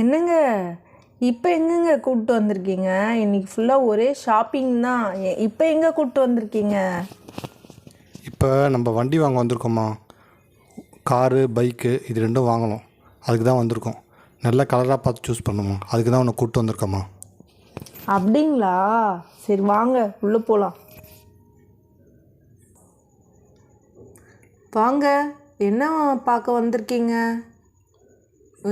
என்னங்க இப்போ எங்கங்க கூப்பிட்டு வந்திருக்கீங்க? இன்னைக்கு ஃபுல்லாக ஒரே ஷாப்பிங் தான். இப்போ எங்கே கூப்பிட்டு வந்திருக்கீங்க? இப்போ நம்ம வண்டி வாங்க வந்திருக்கோம்மா. காரு பைக்கு இது ரெண்டும் வாங்கணும். அதுக்கு தான் வந்திருக்கோம். நல்ல கலராக பார்த்து சூஸ் பண்ணுமா, அதுக்கு தான் உன்னை கூப்பிட்டு வந்திருக்கோம்மா. அப்படிங்களா? சரி வாங்க உள்ளே போகலாம். வாங்க, என்ன பார்க்க வந்திருக்கீங்க?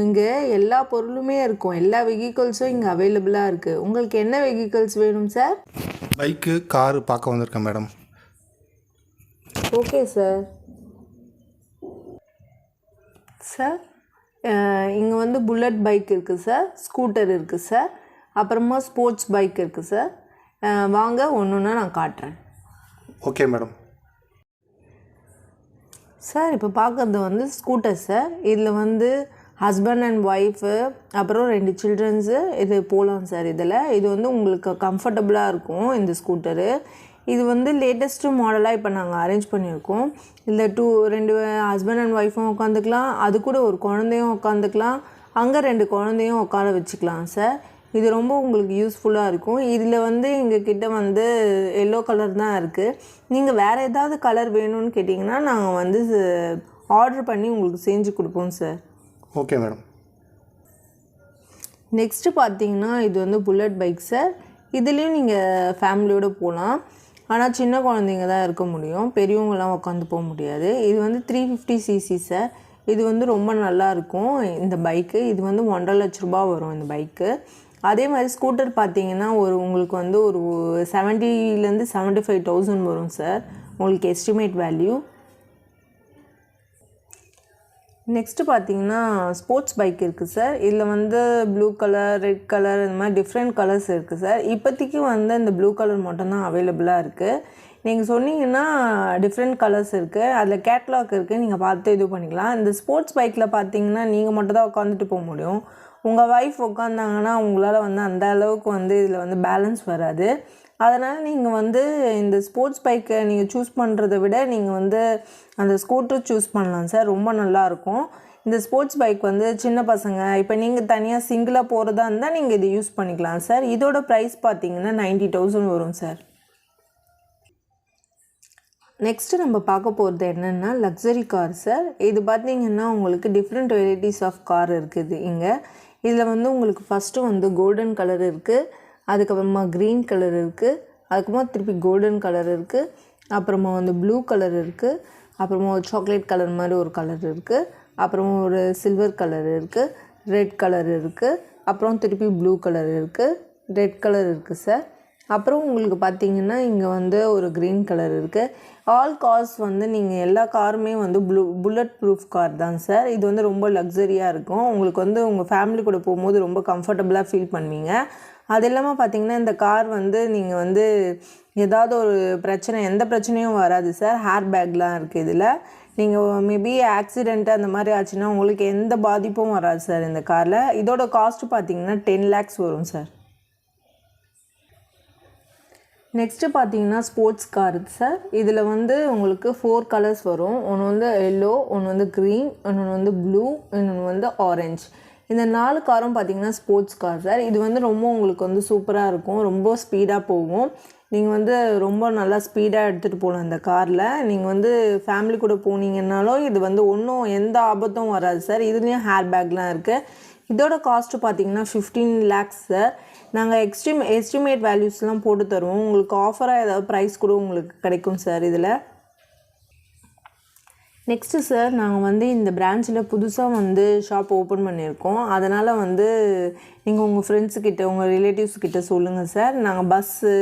இங்கே எல்லா பொருளுமே இருக்கும், எல்லா வெஹிக்கிள்ஸும் இங்கே அவைலபிளாக இருக்குது. உங்களுக்கு என்ன வெஹிக்கிள்ஸ் வேணும் சார்? பைக்கு காரு பார்க்க வந்திருக்கேன் மேடம். Okay sir. சார் இங்கே வந்து புல்லட் பைக் இருக்குது சார், ஸ்கூட்டர் இருக்குது சார், அப்புறமா ஸ்போர்ட்ஸ் பைக் இருக்குது சார். வாங்க ஒன்று ஒன்றா நான் காட்டுறேன். Okay madam. சார் இப்போ பார்க்குறது வந்து ஸ்கூட்டர் சார். இதில் வந்து ஹஸ்பண்ட் அண்ட் ஒய்ஃபு அப்புறம் 2 சில்ட்ரன்ஸு இது போகலாம் சார். இது வந்து உங்களுக்கு கம்ஃபர்டபுளாக இருக்கும் இந்த ஸ்கூட்டரு. இது வந்து லேட்டஸ்ட்டு மாடலாக இப்போ நாங்கள் அரேஞ்ச் பண்ணியிருக்கோம். இதில் 2 ஹஸ்பண்ட் அண்ட் ஒய்ஃபும் உட்காந்துக்கலாம், அது கூட ஒரு குழந்தையும் உட்காந்துக்கலாம், அங்கே 2 குழந்தையும் உட்கார வச்சுக்கலாம் சார். இது ரொம்ப உங்களுக்கு யூஸ்ஃபுல்லாக இருக்கும். இதில் வந்து எங்கள் கிட்டே வந்து எல்லோ கலர் தான் இருக்குது. நீங்கள் வேறு ஏதாவது கலர் வேணும்னு கேட்டிங்கன்னா நாங்கள் வந்து ஆர்டர் பண்ணி உங்களுக்கு செஞ்சு கொடுப்போம் சார். Okay madam. நெக்ஸ்ட்டு பார்த்தீங்கன்னா இது வந்து புல்லட் பைக் சார். இதுலேயும் நீங்கள் ஃபேமிலியோடு போகலாம், ஆனால் சின்ன குழந்தைங்க தான் இருக்க முடியும், பெரியவங்களாம் உட்காந்து போக முடியாது. இது வந்து 350cc சார். இது வந்து ரொம்ப நல்லாயிருக்கும் இந்த பைக்கு. இது வந்து 1.5 லட்ச ரூபா வரும் இந்த பைக்கு. அதே மாதிரி ஸ்கூட்டர் பார்த்தீங்கன்னா உங்களுக்கு வந்து ஒரு 70,000 75,000 வரும் சார், உங்களுக்கு எஸ்டிமேட் வேல்யூ. நெக்ஸ்ட்டு பார்த்தீங்கன்னா ஸ்போர்ட்ஸ் பைக் இருக்குது சார். இதில் வந்து ப்ளூ கலர், ரெட் கலர், இந்த மாதிரி டிஃப்ரெண்ட் கலர்ஸ் இருக்குது சார். இப்போதைக்கு வந்து இந்த ப்ளூ கலர் மட்டும்தான் அவைலபிளாக இருக்குது. நீங்கள் சொன்னீங்கன்னா டிஃப்ரெண்ட் கலர்ஸ் இருக்குது, அதில் கேட்லாக் இருக்குது, நீங்கள் பார்த்து இது பண்ணிக்கலாம். இந்த ஸ்போர்ட்ஸ் பைக்கில் பார்த்தீங்கன்னா நீங்கள் மட்டும் தான் உட்காந்துட்டு போக முடியும். உங்கள் ஒய்ஃப் உட்காந்தாங்கன்னா உங்களால் வந்து அந்த அளவுக்கு வந்து இதில் வந்து பேலன்ஸ் வராது. அதனால் நீங்கள் வந்து இந்த ஸ்போர்ட்ஸ் பைக்கை நீங்கள் சூஸ் பண்ணுறதை விட நீங்கள் வந்து அந்த ஸ்கூட்டர் சூஸ் பண்ணலாம் சார், ரொம்ப நல்லாயிருக்கும். இந்த ஸ்போர்ட்ஸ் பைக் வந்து சின்ன பசங்க, இப்போ நீங்கள் தனியாக சிங்கிளாக போகிறதா இருந்தால் நீங்கள் இதை யூஸ் பண்ணிக்கலாம் சார். இதோட ப்ரைஸ் பார்த்தீங்கன்னா 90,000 வரும் சார். நெக்ஸ்ட்டு நம்ம பார்க்க போகிறது என்னென்னா லக்ஸரி கார் சார். இது பார்த்திங்கன்னா உங்களுக்கு டிஃப்ரெண்ட் வெரைட்டிஸ் ஆஃப் கார் இருக்குது இங்கே. இதில் வந்து உங்களுக்கு ஃபஸ்ட்டு வந்து கோல்டன் கலர் இருக்குது, அதுக்கப்புறமா க்ரீன் கலர் இருக்குது, அதுக்கப்புறமா திருப்பி கோல்டன் கலர் இருக்குது, அப்புறமா வந்து ப்ளூ கலர் இருக்குது, அப்புறமா ஒரு சாக்லேட் கலர் மாதிரி ஒரு கலர் இருக்குது, அப்புறமா ஒரு சில்வர் கலர் இருக்குது, ரெட் கலர் இருக்குது, அப்புறம் திருப்பி ப்ளூ கலர் இருக்குது, ரெட் கலர் இருக்குது சார். அப்புறம் உங்களுக்கு பார்த்திங்கன்னா இங்கே வந்து ஒரு க்ரீன் கலர் இருக்குது. ஆல் கார்ஸ் வந்து நீங்கள் எல்லா காருமே வந்து புல்லட் ப்ரூஃப் கார் தான் சார். இது வந்து ரொம்ப லக்ஸரியாக இருக்கும். உங்களுக்கு வந்து உங்கள் ஃபேமிலி கூட போகும்போது ரொம்ப கம்ஃபர்டபுளாக ஃபீல் பண்ணுவீங்க. அது இல்லாமல் பார்த்திங்கன்னா இந்த கார் வந்து நீங்கள் வந்து ஏதாவது ஒரு பிரச்சனை, எந்த பிரச்சனையும் வராது சார். ஹேர் பேக்லாம் இருக்குது இதில். நீங்கள் மேபி ஆக்சிடெண்ட்டு அந்த மாதிரி ஆச்சுன்னா உங்களுக்கு எந்த பாதிப்பும் வராது சார் இந்த காரில். இதோட காஸ்ட்டு பார்த்திங்கன்னா 10 lakhs வரும் சார். நெக்ஸ்ட்டு பார்த்தீங்கன்னா ஸ்போர்ட்ஸ் கார் சார். இதில் வந்து உங்களுக்கு 4 கலர்ஸ் வரும். ஒன்று வந்து எல்லோ, ஒன்று வந்து க்ரீன், இன்னொன்று வந்து ப்ளூ, இன்னொன்று வந்து ஆரஞ்ச். இந்த 4 காரும் பார்த்திங்கன்னா ஸ்போர்ட்ஸ் கார் சார். இது வந்து ரொம்ப உங்களுக்கு வந்து சூப்பராக இருக்கும், ரொம்ப ஸ்பீடாக போகும். நீங்கள் வந்து ரொம்ப நல்லா ஸ்பீடாக எடுத்துகிட்டு போகலாம் இந்த காரில். நீங்கள் வந்து ஃபேமிலி கூட போனீங்கன்னாலும் இது வந்து ஒன்றும் எந்த ஆபத்தும் வராது சார். இதுலேயும் ஹேர் பேக்லாம் இருக்குது. இதோட காஸ்ட்டு பார்த்திங்கன்னா 15 lakhs சார். நாங்கள் எஸ்டிமேட் வேல்யூஸ்லாம் போட்டு தருவோம். உங்களுக்கு ஆஃபராக ஏதாவது ப்ரைஸ் கூட உங்களுக்கு கிடைக்கும் சார் இதில். நெக்ஸ்ட்டு சார் நாங்கள் வந்து இந்த பிரான்ச்சில் புதுசாக வந்து ஷாப் ஓப்பன் பண்ணியிருக்கோம். அதனால் வந்து நீங்கள் உங்கள் ஃப்ரெண்ட்ஸுக்கிட்ட, உங்கள் ரிலேட்டிவ்ஸ்கிட்ட சொல்லுங்கள் சார். நாங்கள் பஸ்ஸு,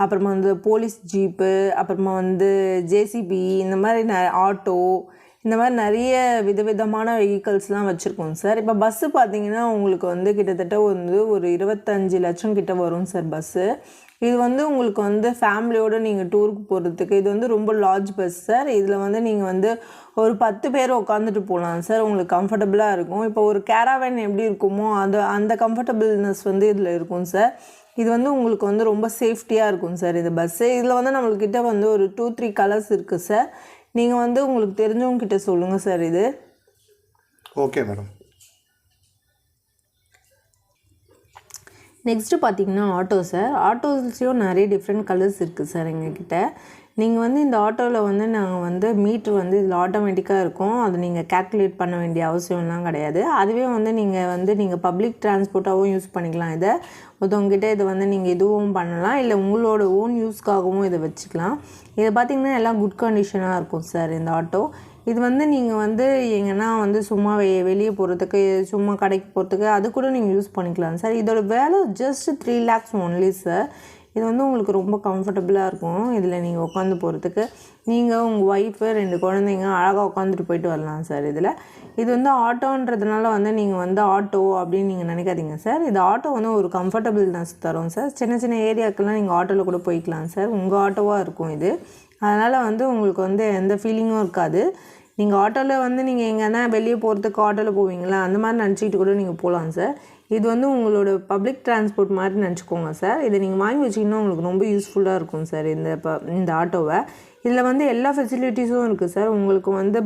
அப்புறமா வந்து போலீஸ் ஜீப்பு, அப்புறமா வந்து ஜேசிபி, இந்த மாதிரி ஆட்டோ, இந்த மாதிரி நிறைய விதவிதமான வெஹிக்கல்ஸ்லாம் வச்சுருக்கோம் சார். இப்போ பஸ்ஸு பார்த்திங்கன்னா உங்களுக்கு வந்து கிட்டத்தட்ட வந்து ஒரு 25 லட்சம் கிட்ட வரும் சார் பஸ்ஸு. இது வந்து உங்களுக்கு வந்து ஃபேமிலியோடு நீங்கள் டூருக்கு போகிறதுக்கு இது வந்து ரொம்ப லார்ஜ் பஸ் சார். இதில் வந்து நீங்கள் வந்து ஒரு 10 பேர் உட்காந்துட்டு போகலாம் சார், உங்களுக்கு கம்ஃபர்டபுளாக இருக்கும். இப்போ ஒரு கேராவேன் எப்படி இருக்குமோ அந்த கம்ஃபர்டபுள்னஸ் வந்து இதில் இருக்கும் சார். இது வந்து உங்களுக்கு வந்து ரொம்ப சேஃப்டியாக இருக்கும் சார் இது பஸ்ஸு. இதில் வந்து நம்மள்கிட்ட வந்து ஒரு 2-3 கலர்ஸ் இருக்குது சார். நீங்கள் வந்து உங்களுக்கு தெரிஞ்சவங்ககிட்ட சொல்லுங்கள் சார் இது. Okay madam. நெக்ஸ்ட்டு பார்த்தீங்கன்னா ஆட்டோ சார். ஆட்டோஸ்லேயும் நிறைய டிஃப்ரெண்ட் கலர்ஸ் இருக்குது சார் எங்ககிட்ட. நீங்கள் வந்து இந்த ஆட்டோவில் வந்து நாங்கள் வந்து மீட்ரு வந்து இதில் ஆட்டோமேட்டிக்காக இருக்கும். அது நீங்கள் கால்குலேட் பண்ண வேண்டிய அவசியம்லாம் கிடையாது. அதுவே வந்து நீங்கள் பப்ளிக் டிரான்ஸ்போர்ட்டாகவும் யூஸ் பண்ணிக்கலாம். இதை ஒருத்தவங்ககிட்ட இதை வந்து நீங்கள் இதுவும் பண்ணலாம், இல்லை உங்களோட ஓன் யூஸ்க்காகவும் இதை வச்சுக்கலாம். இதை பார்த்திங்கன்னா எல்லாம் குட் கண்டிஷனாக இருக்கும் சார் இந்த ஆட்டோ. இது வந்து நீங்கள் வந்து எங்கன்னா வந்து சும்மா வெளியே போகிறதுக்கு, சும்மா கடைக்கு போகிறதுக்கு அது கூட நீங்கள் யூஸ் பண்ணிக்கலாம் சார். இதோட வேலை ஜஸ்ட் 3 lakhs ஒன்லி சார். இது வந்து உங்களுக்கு ரொம்ப கம்ஃபர்டபுளாக இருக்கும். இதில் நீங்கள் உட்காந்து போகிறதுக்கு, நீங்கள் உங்கள் ஒய்ஃபு 2 குழந்தைங்க அழகாக உட்காந்துட்டு போயிட்டு வரலாம் சார் இதில். இது வந்து ஆட்டோன்றதுனால வந்து நீங்கள் வந்து ஆட்டோ அப்படின்னு நீங்கள் நினைக்காதீங்க சார். இது ஆட்டோ வந்து ஒரு கம்ஃபர்டபுள்னஸ் தரும் சார். சின்ன சின்ன ஏரியாக்கெல்லாம் நீங்கள் ஆட்டோவில் கூட போய்க்கலாம் சார். உங்கள் ஆட்டோவாக இருக்கும் இது. அதனால் வந்து உங்களுக்கு வந்து எந்த ஃபீலிங்கும் இருக்காது. நீங்கள் ஆட்டோவில் வந்து நீங்கள் எங்கன்னா வெளியே போகிறதுக்கு ஆட்டோவில் போவீங்களா, அந்த மாதிரி நினச்சிக்கிட்டு கூட நீங்கள் போகலாம் சார். இது வந்து உங்களோட பப்ளிக் டிரான்ஸ்போர்ட் மாதிரி நினச்சிக்கோங்க சார். இதை நீங்கள் வாங்கி வச்சிங்கன்னா உங்களுக்கு ரொம்ப யூஸ்ஃபுல்லாக இருக்கும் சார் இந்த ஆட்டோவை. இதில் வந்து எல்லா ஃபெசிலிட்டிஸும் இருக்குது சார். உங்களுக்கு வந்து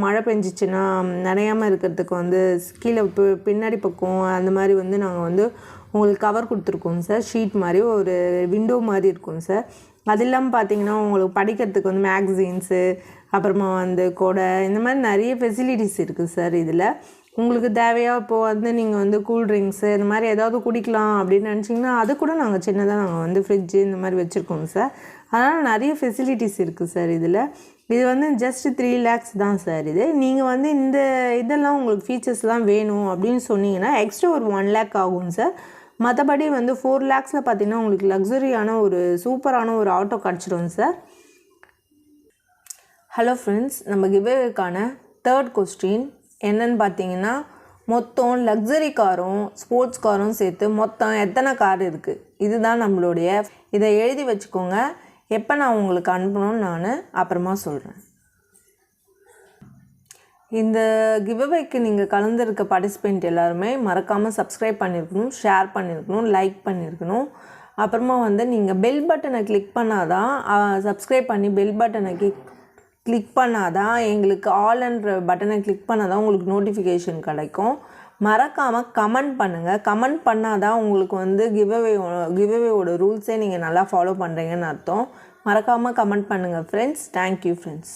மழை பெஞ்சிச்சின்னா நனையாமல் இருக்கிறதுக்கு வந்து கீழே பின்னாடி பக்கம் அந்த மாதிரி வந்து நாங்கள் வந்து உங்களுக்கு கவர் கொடுத்துருக்கோம் சார். ஷீட் மாதிரி ஒரு விண்டோ மாதிரி இருக்கும் சார். அது இல்லாமல் பார்த்தீங்கன்னா உங்களுக்கு படிக்கிறதுக்கு வந்து மேக்சின்ஸு, அப்புறமா வந்து கொடை, இந்த மாதிரி நிறைய ஃபெசிலிட்டிஸ் இருக்குது சார் இதில். உங்களுக்கு தேவையாக இப்போது வந்து நீங்கள் வந்து கூல்ட்ரிங்க்ஸு இந்த மாதிரி ஏதாவது குடிக்கலாம் அப்படின்னு நினச்சிங்கன்னா அது கூட நாங்கள் சின்னதாக நாங்கள் வந்து ஃப்ரிட்ஜு இந்த மாதிரி வச்சுருக்கோம் சார். அதனால் நிறைய ஃபெசிலிட்டிஸ் இருக்குது சார் இதில். இது வந்து ஜஸ்ட் 3 lakhs தான் சார் இது. நீங்கள் வந்து இதெல்லாம் உங்களுக்கு ஃபீச்சர்ஸ்லாம் வேணும் அப்படின்னு சொன்னீங்கன்னா எக்ஸ்ட்ரா ஒரு 1 lakh ஆகும் சார். மற்றபடி வந்து 4 lakhஸில் பார்த்தீங்கன்னா உங்களுக்கு லக்ஸரியான ஒரு சூப்பரான ஒரு ஆட்டோ கிடச்சிடும் சார். ஹலோ ஃப்ரெண்ட்ஸ், நம்ம கிவ்அவேக்கான 3rd கொஸ்டின் என்னன்னு பார்த்தீங்கன்னா, மொத்தம் லக்ஸரி காரும் ஸ்போர்ட்ஸ் காரும் சேர்த்து மொத்தம் எத்தனை கார் இருக்குது, இதுதான் நம்மளுடைய. இதை எழுதி வச்சுக்கோங்க. எப்போ நான் உங்களுக்கு அனுப்பணும்னு நான் அப்புறமா சொல்கிறேன். இந்த கிவ்அவேக்கு நீங்கள் கலந்துருக்க பார்ட்டிசிபெண்ட் எல்லாருமே மறக்காமல் சப்ஸ்கிரைப் பண்ணியிருக்கணும், ஷேர் பண்ணியிருக்கணும், லைக் பண்ணியிருக்கணும். அப்புறமா வந்து நீங்கள் பெல் பட்டனை கிளிக் பண்ணாதான், சப்ஸ்கிரைப் பண்ணி பெல் பட்டனை கிளிக் பண்ணாதான், எங்களுக்கு ஆல்ன்ற பட்டனை கிளிக் பண்ணாதான் உங்களுக்கு நோட்டிஃபிகேஷன் கிடைக்கும். மறக்காமல் கமெண்ட் பண்ணுங்கள். கமெண்ட் பண்ணாதான் உங்களுக்கு வந்து கிவ்அவேவோட ரூல்ஸே நீங்கள் நல்லா ஃபாலோ பண்ணுறீங்கன்னு அர்த்தம். மறக்காமல் கமெண்ட் பண்ணுங்கள் ஃப்ரெண்ட்ஸ். Thank you friends.